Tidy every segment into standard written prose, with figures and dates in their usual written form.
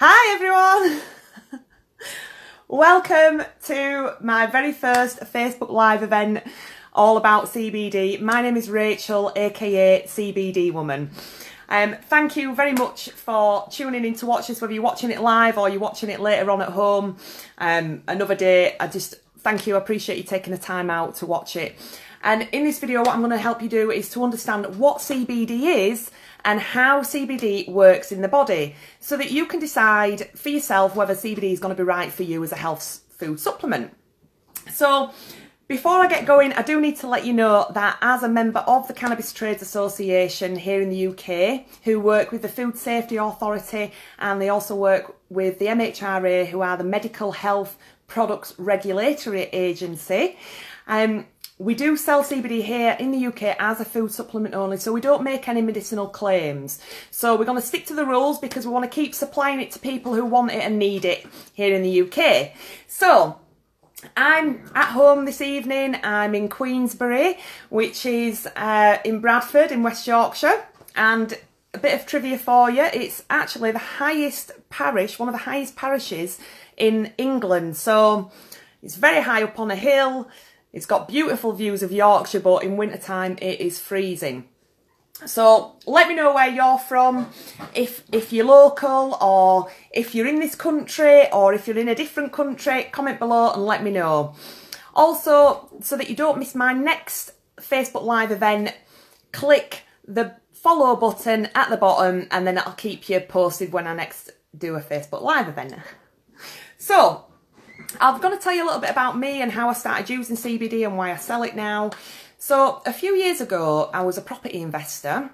Hi everyone! Welcome to my very first Facebook Live event all about CBD. My name is Rachel, aka CBD Woman. Thank you very much for tuning in to watch this, whether you're watching it live or you're watching it later on at home another day. I just thank you, I appreciate you taking the time out to watch it. And in this video what I'm going to help you do is to understand what CBD is and how CBD works in the body, so that you can decide for yourself whether CBD is going to be right for you as a health food supplement. So before I get going, I do need to let you know that as a member of the Cannabis Trades Association here in the UK, who work with the Food Safety Authority, and they also work with the MHRA, who are the Medical Health Products Regulatory Agency, we do sell CBD here in the UK as a food supplement only, so we don't make any medicinal claims. So we're going to stick to the rules because we want to keep supplying it to people who want it and need it here in the UK. So I'm at home this evening. I'm in Queensbury, which is in Bradford in West Yorkshire. And a bit of trivia for you, it's actually the highest parish, one of the highest parishes in England. So it's very high up on a hill. It's got beautiful views of Yorkshire, but in wintertime it is freezing. So let me know where you're from, if you're local, or if you're in this country, or if you're in a different country, comment below and let me know. Also, so that you don't miss my next Facebook Live event, click the follow button at the bottom and then I'll keep you posted when I next do a Facebook Live event. So I'm going to tell you a little bit about me and how I started using CBD and why I sell it now. So a few years ago, I was a property investor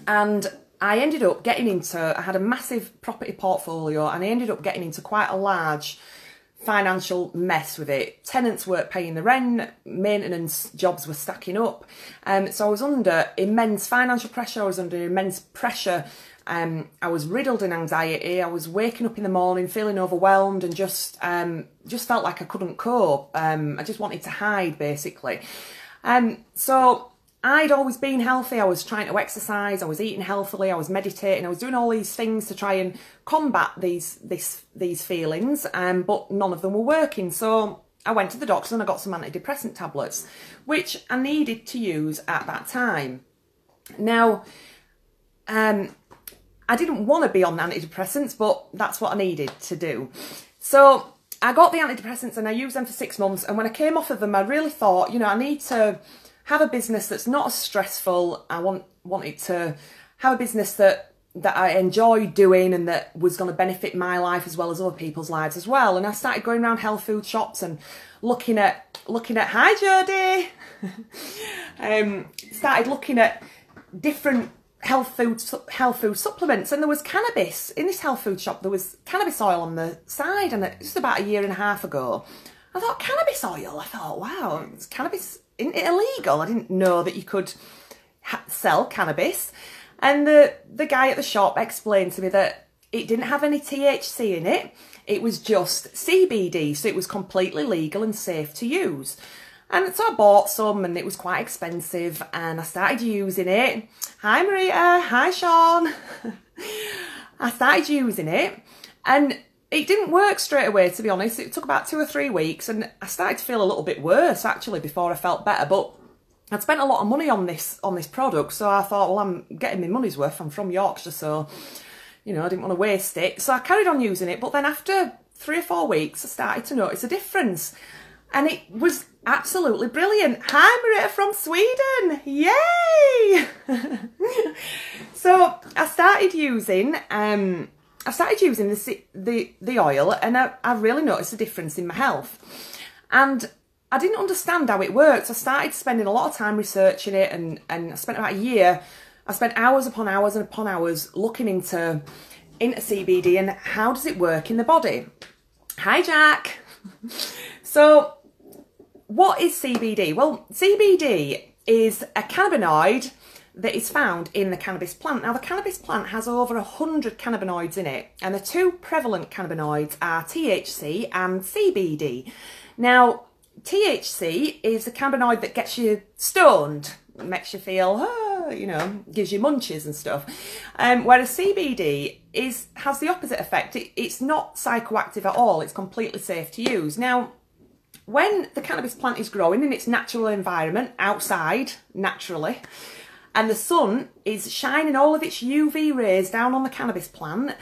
and I ended up getting into, I had a massive property portfolio and I ended up getting into quite a large financial mess with it. Tenants weren't paying the rent, maintenance jobs were stacking up. So I was under immense financial pressure, I was under immense pressure. I was riddled in anxiety. I was waking up in the morning feeling overwhelmed and just felt like I couldn't cope. I just wanted to hide, basically. So I'd always been healthy. I was trying to exercise. I was eating healthily. I was meditating. I was doing all these things to try and combat these feelings, but none of them were working. So I went to the doctor and I got some antidepressant tablets, which I needed to use at that time. Now, I didn't want to be on antidepressants, but that's what I needed to do. So I got the antidepressants and I used them for 6 months. And when I came off of them, I really thought, you know, I need to have a business that's not as stressful. I wanted to have a business that I enjoyed doing and that was going to benefit my life as well as other people's lives as well. And I started going around health food shops and looking at, hi Jodie, started looking at different health food supplements, and there was cannabis in this health food shop. There was cannabis oil on the side, and just about 1.5 years ago I thought, cannabis oil, I thought, wow, is cannabis illegal? I didn't know that you could sell cannabis. And the guy at the shop explained to me that it didn't have any THC in it, it was just CBD, so it was completely legal and safe to use. And so I bought some and it was quite expensive and I started using it. Hi Maria, hi Sean. I started using it and it didn't work straight away, to be honest. It took about 2 or 3 weeks and I started to feel a little bit worse actually before I felt better. But I'd spent a lot of money on this product, so I thought, well, I'm getting my money's worth. I'm from Yorkshire, so, you know, I didn't want to waste it. So I carried on using it, but then after 3 or 4 weeks I started to notice a difference. And it was absolutely brilliant. Hi Maria from Sweden, yay! So I started using the oil, and I really noticed a difference in my health. And I didn't understand how it worked. I started spending a lot of time researching it, and I spent about 1 year. I spent hours upon hours and upon hours looking into CBD and how does it work in the body. Hi Jack. So what is CBD? Well, CBD is a cannabinoid that is found in the cannabis plant. Now, the cannabis plant has over 100 cannabinoids in it, and the 2 prevalent cannabinoids are THC and CBD. Now, THC is a cannabinoid that gets you stoned, makes you feel, you know, gives you munchies and stuff. Whereas CBD has the opposite effect. It's not psychoactive at all. It's completely safe to use. Now, when the cannabis plant is growing in its natural environment, outside, naturally, and the sun is shining all of its UV rays down on the cannabis plant,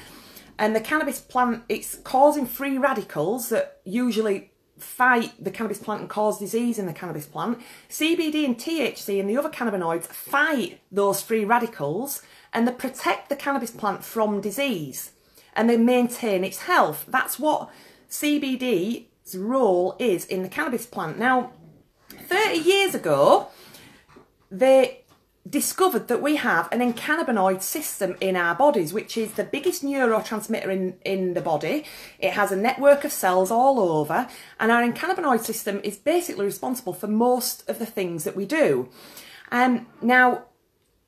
and the cannabis plant, it's causing free radicals that usually fight the cannabis plant and cause disease in the cannabis plant. CBD and THC and the other cannabinoids fight those free radicals, and they protect the cannabis plant from disease, and they maintain its health. That's what CBD's role is in the cannabis plant. Now, 30 years ago, they discovered that we have an endocannabinoid system in our bodies, which is the biggest neurotransmitter in the body. It has a network of cells all over, and our endocannabinoid system is basically responsible for most of the things that we do. Now,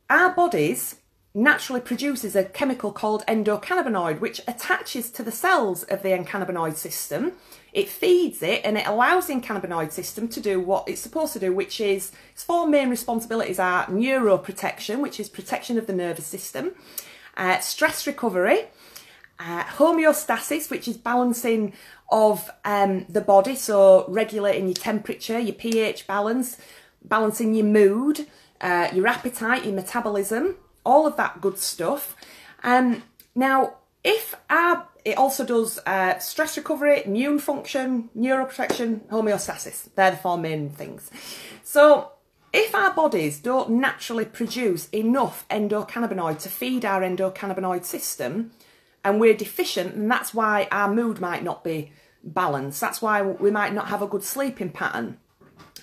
our bodies naturally produces a chemical called endocannabinoid, which attaches to the cells of the endocannabinoid system. It feeds it, and it allows the endocannabinoid system to do what it's supposed to do, which is, its four main responsibilities are neuroprotection, which is protection of the nervous system, stress recovery, homeostasis, which is balancing of the body, so regulating your temperature, your pH balance, balancing your mood, your appetite, your metabolism, all of that good stuff. Now, it also does stress recovery, immune function, neuroprotection, homeostasis. They're the four main things. So if our bodies don't naturally produce enough endocannabinoid to feed our endocannabinoid system, and we're deficient, and that's why our mood might not be balanced. That's why we might not have a good sleeping pattern.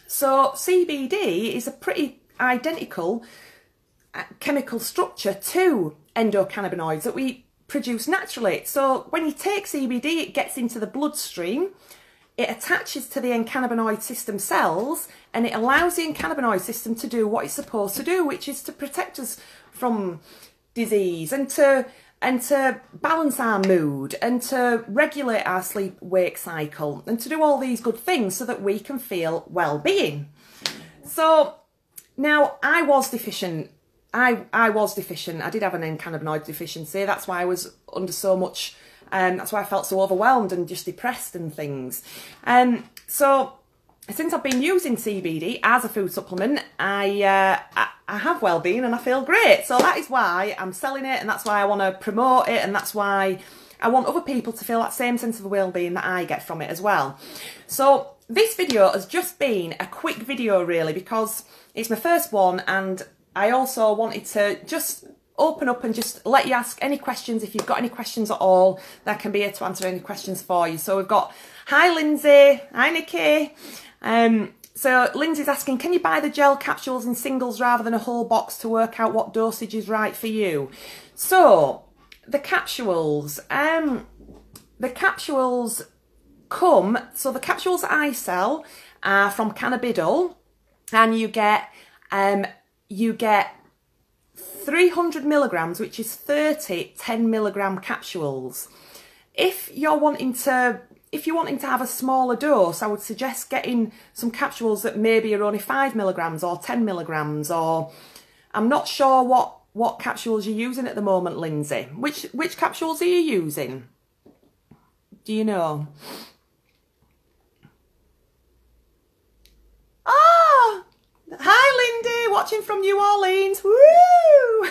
So CBD is a pretty identical chemical structure to endocannabinoids that we produce naturally. So when you take CBD, it gets into the bloodstream, it attaches to the endocannabinoid system cells, and it allows the endocannabinoid system to do what it's supposed to do, which is to protect us from disease, and to balance our mood, and to regulate our sleep-wake cycle, and to do all these good things so that we can feel well-being. So now, I was deficient. I was deficient. I did have an endocannabinoid deficiency. That's why I was under so much, that's why I felt so overwhelmed and just depressed and things. So since I've been using CBD as a food supplement, I have well-being and I feel great. So that is why I'm selling it, and that's why I want to promote it, and that's why I want other people to feel that same sense of well-being that I get from it as well. So this video has just been a quick video really, because it's my first one, and I also wanted to just open up and just let you ask any questions. If you've got any questions at all, that can be here to answer any questions for you. So we've got, hi Lindsay, hi Nikki. So Lindsay's asking, can you buy the gel capsules in singles rather than a whole box to work out what dosage is right for you? So the capsules come, so the capsules that I sell are from Cannabidol, and you get 300 milligrams, which is 30 10 milligram capsules. If you're wanting to have a smaller dose, I would suggest getting some capsules that maybe are only 5 milligrams or 10 milligrams, or I'm not sure what capsules you're using at the moment, Lindsay. Which capsules are you using? Do you know? Ah! Hi Lindy, watching from New Orleans. Woo!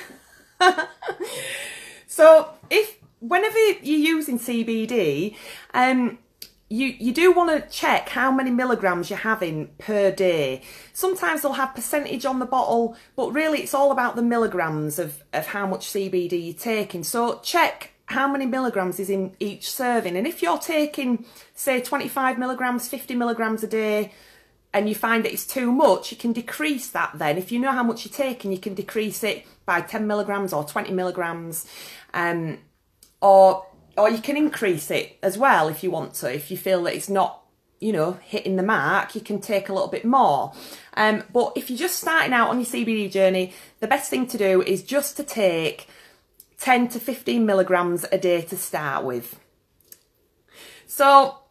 So whenever you're using CBD, you do want to check how many milligrams you're having per day. Sometimes they'll have percentage on the bottle, but really it's all about the milligrams of how much CBD you're taking. So check how many milligrams is in each serving. And if you're taking, say, 25 milligrams, 50 milligrams a day, and you find that it's too much, you can decrease that then. If you know how much you're taking, you can decrease it by 10 milligrams or 20 milligrams. Or you can increase it as well if you want to. If you feel that it's not, hitting the mark, you can take a little bit more. But if you're just starting out on your CBD journey, the best thing to do is just to take 10 to 15 milligrams a day to start with. So,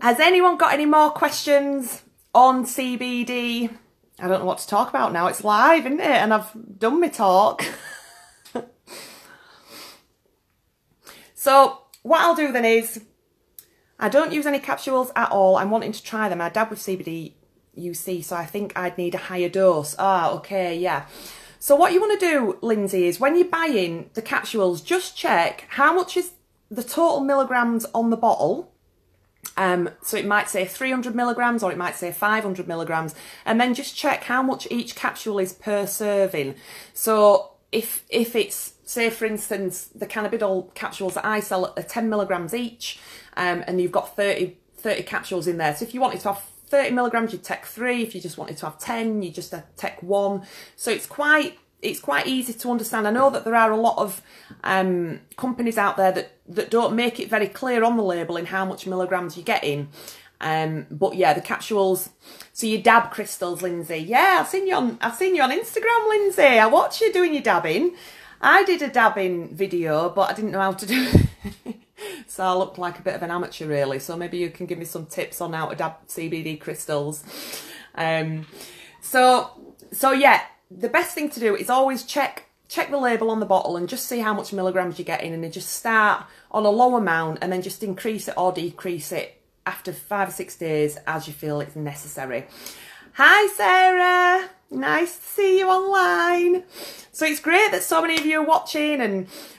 has anyone got any more questions on CBD? I don't know what to talk about now. It's live, isn't it? And I've done my talk. So what I'll do then is, I don't use any capsules at all. I'm wanting to try them. I dab with CBD UC, so I think I'd need a higher dose. Ah, okay, yeah. So what you want to do, Lindsay, is when you're buying the capsules, just check how much is the total milligrams on the bottle. So it might say 300 milligrams or it might say 500 milligrams, and then just check how much each capsule is per serving. So if it's, say for instance, the cannabinoid capsules that I sell are 10 milligrams each, and you've got 30 capsules in there. So if you wanted to have 30 milligrams, you'd take 3. If you just wanted to have 10, you just take 1. So it's quite easy to understand. I know that there are a lot of companies out there that don't make it very clear on the labelling how much milligrams you're getting. But yeah, the capsules. So your dab crystals, Lindsay. Yeah, I've seen you on Instagram, Lindsay. I watch you doing your dabbing. I did a dabbing video, but I didn't know how to do it. So I looked like a bit of an amateur, really. So maybe you can give me some tips on how to dab CBD crystals. So yeah, the best thing to do is always check the label on the bottle and just see how much milligrams you're getting, and then just start on a low amount and then just increase it or decrease it after 5 or 6 days as you feel it's necessary. Hi Sarah, nice to see you online. So it's great that so many of you are watching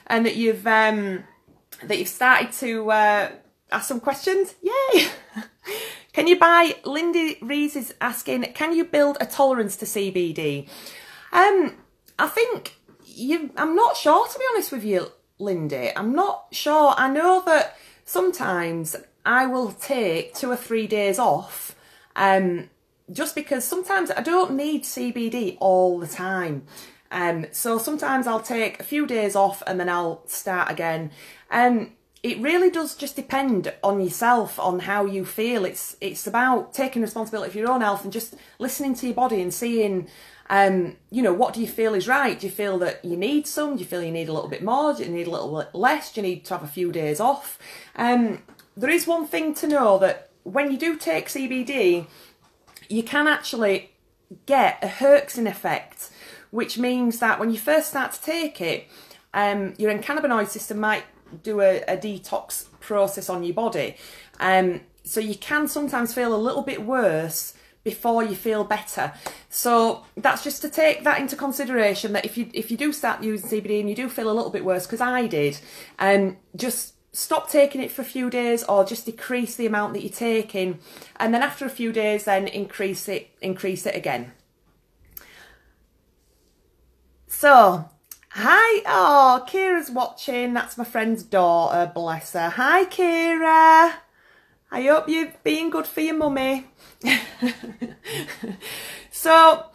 and that you've started to ask some questions. Yay! Can you buy? Lindy Rees is asking, can you build a tolerance to CBD? I think I'm not sure, to be honest with you, Lindy. I'm not sure. I know that sometimes I will take 2 or 3 days off, just because sometimes I don't need CBD all the time. So sometimes I'll take a few days off and then I'll start again. It really does just depend on yourself, on how you feel. It's about taking responsibility for your own health and just listening to your body and seeing, you know, what do you feel is right? Do you feel that you need some? Do you feel you need a little bit more? Do you need a little bit less? Do you need to have a few days off? There is one thing to know, that when you do take CBD, you can actually get a herein effect, which means that when you first start to take it, your endocannabinoid system might do a detox process on your body. So you can sometimes feel a little bit worse before you feel better. So that's just to take that into consideration, that if you do start using CBD and you do feel a little bit worse, because I did, just stop taking it for a few days or just decrease the amount that you're taking, and then after a few days then increase it again. So hi, oh, Kira's watching. That's my friend's daughter, bless her. Hi Kira, I hope you're being good for your mummy. So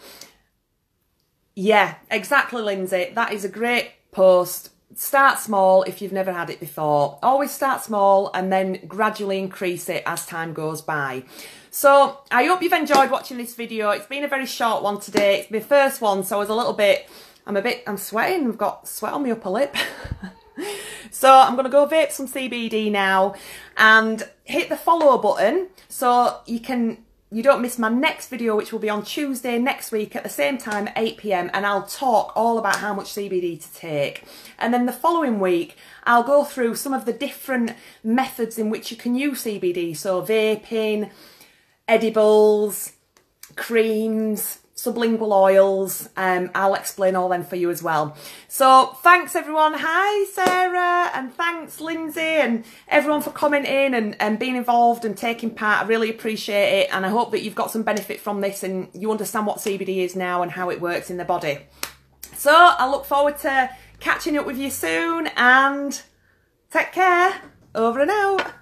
yeah, exactly, Lindsay, that is a great post. Start small if you've never had it before. Always start small and then gradually increase it as time goes by. So I hope you've enjoyed watching this video. It's been a very short one today. It's my first one, so I was a little bit, I'm sweating. I've got sweat on my upper lip. So I'm going to go vape some CBD now and hit the follow button so you don't miss my next video, which will be on Tuesday next week at the same time at 8 PM, and I'll talk all about how much CBD to take. And then the following week, I'll go through some of the different methods in which you can use CBD. So vaping, edibles, creams, sublingual oils. I'll explain all them for you as well. So thanks everyone. Hi Sarah, and thanks Lindsay and everyone for commenting and being involved and taking part. I really appreciate it, and I hope that you've got some benefit from this and you understand what CBD is now and how it works in the body. So I look forward to catching up with you soon, and take care. Over and out.